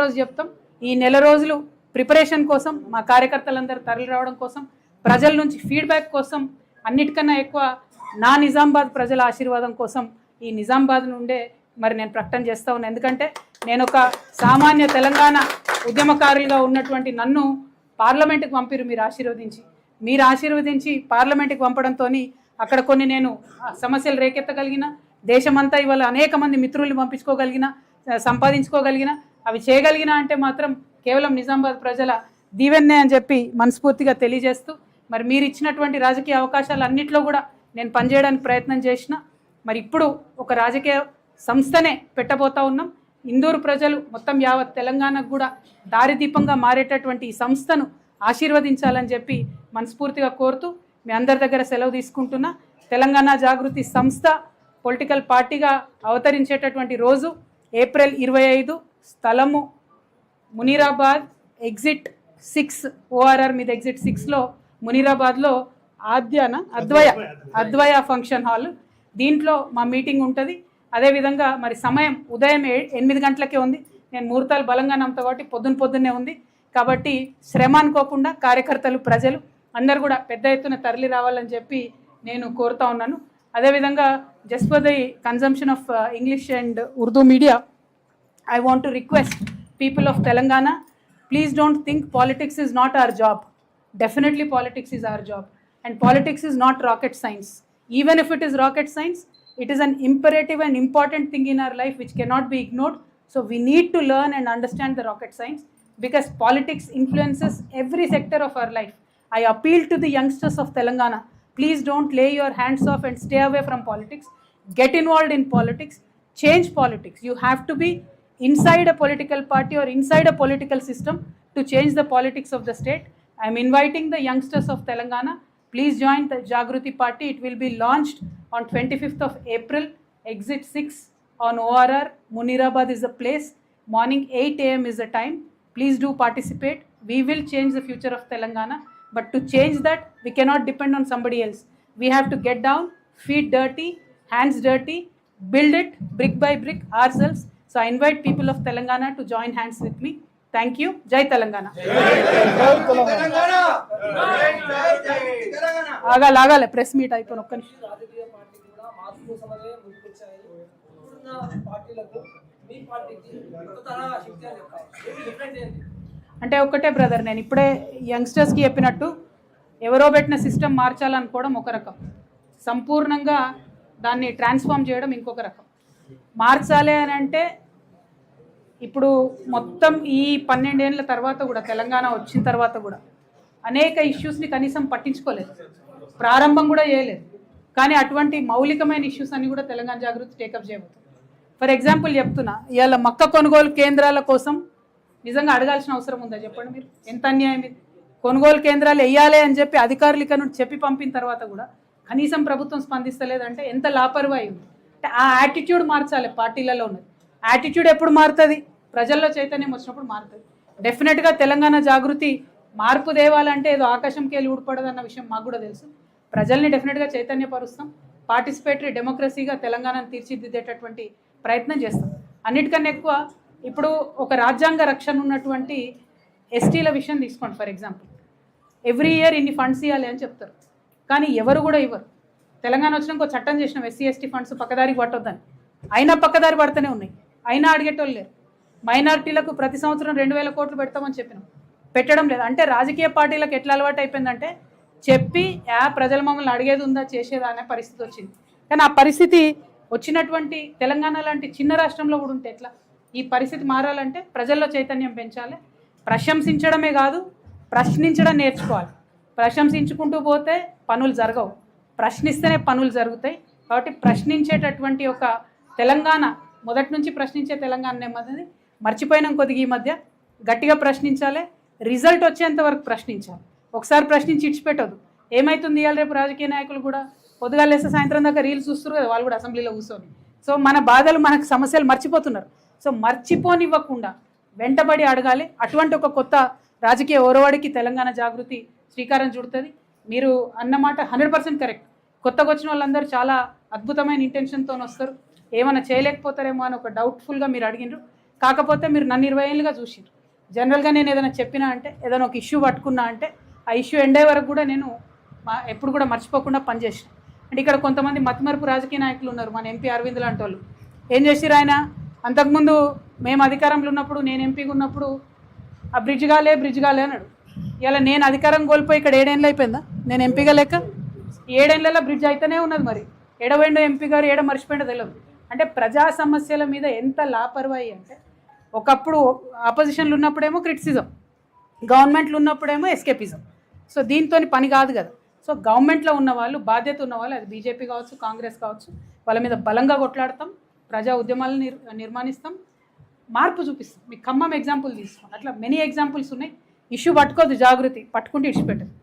రోజు చెప్తాం. ఈ నెల రోజులు ప్రిపరేషన్ కోసం మా కార్యకర్తలందరూ తరలి రావడం కోసం, ప్రజల నుంచి ఫీడ్బ్యాక్ కోసం, అన్నిటికన్నా ఎక్కువ నా నిజామాబాద్ ప్రజల ఆశీర్వాదం కోసం ఈ నిజామాబాద్ నుండే మరి నేను ప్రకటన చేస్తా ఉన్నాను. ఎందుకంటే నేను ఒక సామాన్య తెలంగాణ ఉద్యమకారులుగా ఉన్నటువంటి నన్ను పార్లమెంట్కి పంపిరు మీరు ఆశీర్వదించి పార్లమెంట్కి పంపడంతో అక్కడ కొన్ని నేను సమస్యలు రేకెత్తగలిగిన, దేశమంతా ఇవాళ అనేక మంది మిత్రుల్ని పంపించుకోగలిగిన, సంపాదించుకోగలిగిన, అవి చేయగలిగిన అంటే మాత్రం కేవలం నిజామాబాద్ ప్రజల దీవెన్నే అని చెప్పి మనస్ఫూర్తిగా తెలియజేస్తూ, మరి మీరు ఇచ్చినటువంటి రాజకీయ అవకాశాలు అన్నింటిలో కూడా నేను పనిచేయడానికి ప్రయత్నం చేసిన. మరి ఇప్పుడు ఒక రాజకీయ సంస్థనే పెట్టబోతా ఉన్నాం. ఇందూరు ప్రజలు మొత్తం యావత్ తెలంగాణకు కూడా దారిదీపంగా మారేటటువంటి ఈ సంస్థను ఆశీర్వదించాలని చెప్పి మనస్ఫూర్తిగా కోరుతూ మీ అందరి దగ్గర సెలవు తీసుకుంటున్నా. తెలంగాణ జాగృతి సంస్థ పొలిటికల్ పార్టీగా అవతరించేటటువంటి రోజు ఏప్రిల్ 25, స్థలము మునీరాబాద్, ఎగ్జిట్ 6, ORR మీద ఎగ్జిట్ 6లో మునీరాబాద్లో అద్వయ ఫంక్షన్ హాల్. దీంట్లో మా మీటింగ్ ఉంటుంది. అదేవిధంగా మరి సమయం ఉదయం 8 గంటలకే ఉంది. నేను ముహూర్తాలు బలంగా నమ్ముతా కాబట్టి పొద్దున్నే ఉంది. కాబట్టి శ్రమ అనుకోకుండా కార్యకర్తలు, ప్రజలు అందరూ కూడా పెద్ద ఎత్తున తరలి రావాలని చెప్పి నేను కోరుతా ఉన్నాను. అదేవిధంగా just for the consumption of English and Urdu media, I want to request people of Telangana, please don't think politics is not our job. Definitely politics is our job. And politics is not rocket science. Even if it is rocket science, it is an imperative and important thing in our life which cannot be ignored. So we need to learn and understand the rocket science because politics influences every sector of our life. I appeal to the youngsters of Telangana, please don't lay your hands off and stay away from politics. Get involved in politics. Change politics. You have to be inside a political party or inside a political system to change the politics of the state. I am inviting the youngsters of Telangana. Please join the Jagruti party. It will be launched on 25th of April. Exit 6 on ORR. Munirabad is the place. Morning 8 AM is the time. Please do participate. We will change the future of Telangana. But to change that, we cannot depend on somebody else. We have to get down, feet dirty, hands dirty, build it brick by brick ourselves. So I invite people of Telangana to join hands with me. Thank you. Jai Telangana. ఆగాలి press meet అయిపోయిన ఒక్క నిమిషం. అంటే ఒక్కటే brother, నేను ఇప్పుడే యంగ్స్టర్స్కి చెప్పినట్టు ఎవరో పెట్టిన సిస్టమ్ మార్చాలనుకోవడం ఒక రకం, సంపూర్ణంగా దాన్ని ట్రాన్స్ఫార్మ్ చేయడం ఇంకొక రకం. మార్చాలి అని అంటే ఇప్పుడు మొత్తం ఈ 12 ఏళ్ళ తర్వాత కూడా, తెలంగాణ వచ్చిన తర్వాత కూడా అనేక ఇష్యూస్ని కనీసం పట్టించుకోలేదు, ప్రారంభం కూడా చేయలేదు. కానీ అటువంటి మౌలికమైన ఇష్యూస్ అన్ని కూడా తెలంగాణ జాగృతి టేకప్ చేయబోతుంది. ఫర్ ఎగ్జాంపుల్ చెప్తున్నా, ఇవాళ మక్క కొనుగోలు కేంద్రాల కోసం నిజంగా అడగాల్సిన అవసరం ఉందా చెప్పండి మీరు? ఎంత అన్యాయం ఇది. కొనుగోలు కేంద్రాలు వేయాలి అని చెప్పి అధికారులు ఇక్కడ నుండి చెప్పి పంపిన తర్వాత కూడా కనీసం ప్రభుత్వం స్పందిస్తలేదంటే ఎంత లాపర్వాయి ఉంది. అంటే ఆ యాటిట్యూడ్ మార్చాలి పార్టీలలో ఉన్నది. యాటిట్యూడ్ ఎప్పుడు మారుతుంది? ప్రజల్లో చైతన్యం వచ్చినప్పుడు మారుతుంది. డెఫినెట్గా తెలంగాణ జాగృతి మార్పు తేవాలంటే ఏదో ఆకాశంకి వెళ్ళి ఊడిపడదన్న విషయం మాకు కూడా తెలుసు. ప్రజల్ని డెఫినెట్గా చైతన్యపరుస్తాం. పార్టిసిపేటరీ డెమోక్రసీగా తెలంగాణను తీర్చిదిద్దేటటువంటి ప్రయత్నం చేస్తాం. అన్నిటికన్నా ఎక్కువ ఇప్పుడు ఒక రాజ్యాంగ రక్షణ ఉన్నటువంటి ఎస్టీల విషయం తీసుకోండి. ఫర్ ఎగ్జాంపుల్, ఎవ్రీ ఇయర్ ఇన్ని ఫండ్స్ ఇవ్వాలి అని చెప్తారు, కానీ ఎవరు కూడా ఇవ్వరు. తెలంగాణ వచ్చినాక ఒక చట్టం చేసినాం, SC ST ఫండ్స్ పక్కదారికి పట్టొద్దని. అయినా పక్కదారి పడుతూనే ఉన్నాయి, అయినా అడిగేటోళ్ళు లేరు. మైనారిటీలకు ప్రతి సంవత్సరం 2000 కోట్లు పెడతామని చెప్పినాం, పెట్టడం లేదు. అంటే రాజకీయ పార్టీలకు ఎట్లా అలవాటు అయిపోయిందంటే చెప్పి ప్రజల మమ్మల్ని అడిగేది ఉందా, చేసేదా అనే పరిస్థితి వచ్చింది. కానీ ఆ పరిస్థితి వచ్చినటువంటి తెలంగాణ లాంటి చిన్న రాష్ట్రంలో కూడా ఉంటే ఎట్లా? ఈ పరిస్థితి మారాలంటే ప్రజల్లో చైతన్యం పెంచాలి. ప్రశంసించడమే కాదు, ప్రశ్నించడం నేర్చుకోవాలి. ప్రశంసించుకుంటూ పోతే పనులు జరగవు, ప్రశ్నిస్తేనే పనులు జరుగుతాయి. కాబట్టి ప్రశ్నించేటటువంటి ఒక తెలంగాణ, మొదటి నుంచి ప్రశ్నించే తెలంగాణ నెమ్మది మర్చిపోయినాం కొద్దిగా. ఈ మధ్య గట్టిగా ప్రశ్నించాలి, రిజల్ట్ వచ్చేంత వరకు ప్రశ్నించాలి. ఒకసారి ప్రశ్నించి ఇచ్చిపెట్టదు. ఏమవుతుంది ఇవాళ రేపు రాజకీయ నాయకులు కూడా పొద్దుగాలు వేస్తే సాయంత్రం దాకా రీల్స్ చూస్తారు కదా, వాళ్ళు కూడా అసెంబ్లీలో కూర్చొని. సో మన బాధలు, మనకు సమస్యలు మర్చిపోతున్నారు. సో మర్చిపోనివ్వకుండా వెంటబడి అడగాలి. అటువంటి ఒక కొత్త రాజకీయ ఓరవాడికి తెలంగాణ జాగృతి శ్రీకారం చుడుతుంది. మీరు అన్నమాట 100% కరెక్ట్. కొత్తగా వచ్చిన వాళ్ళందరూ చాలా అద్భుతమైన ఇంటెన్షన్తో వస్తారు, ఏమైనా చేయలేకపోతారేమో అని ఒక డౌట్ఫుల్గా మీరు అడిగినారు. కాకపోతే మీరు నన్ను 20 ఏళ్ళుగా చూసిరు. జనరల్గా నేను ఏదైనా చెప్పినా అంటే ఏదైనా ఒక ఇష్యూ పట్టుకున్నా అంటే ఆ ఇష్యూ ఎండే వరకు కూడా నేను ఎప్పుడు కూడా మర్చిపోకుండా పనిచేసిన. అంటే ఇక్కడ కొంతమంది మతిమరుపు రాజకీయ నాయకులు ఉన్నారు, మన ఎంపీ అరవింద్ లాంటి వాళ్ళు. ఏం చేసిరు ఆయన, అంతకుముందు మేము అధికారంలో ఉన్నప్పుడు, నేను ఎంపీగా ఉన్నప్పుడు ఆ బ్రిడ్జ్ కాలే అన్నాడు. ఇలా నేను అధికారం కోల్పోయి ఇక్కడ 7 ఏళ్ళు అయిపోయిందా నేను ఎంపీగా లేక? 7 ఏళ్ళలో బ్రిడ్జ్ అయితేనే ఉన్నది. మరి ఎడవేండో ఎంపీ గారు ఏడ మర్చిపోయిండో తెలియదు. అంటే ప్రజా సమస్యల మీద ఎంత లాపర్వాయి అంటే, ఒకప్పుడు ఆపోజిషన్లు ఉన్నప్పుడేమో క్రిటిసిజం, గవర్నమెంట్లు ఉన్నప్పుడేమో ఎస్కేపిజం. సో దీంతో పని కాదు కదా. సో గవర్నమెంట్లో ఉన్న వాళ్ళు, బాధ్యత ఉన్న వాళ్ళు, అది బీజేపీ కావచ్చు, కాంగ్రెస్ కావచ్చు, వాళ్ళ మీద బలంగా కొట్లాడతాం, ప్రజా ఉద్యమాలను నిర్మాణిస్తాం, మార్పు చూపిస్తాం. మీకు ఖమ్మం ఎగ్జాంపుల్ తీసుకోండి, అట్లా మెనీ ఎగ్జాంపుల్స్ ఉన్నాయి. ఇష్యూ పట్టుకోవద్దు, జాగృతి పట్టుకుంటే ఇడిచిపెట్టదు.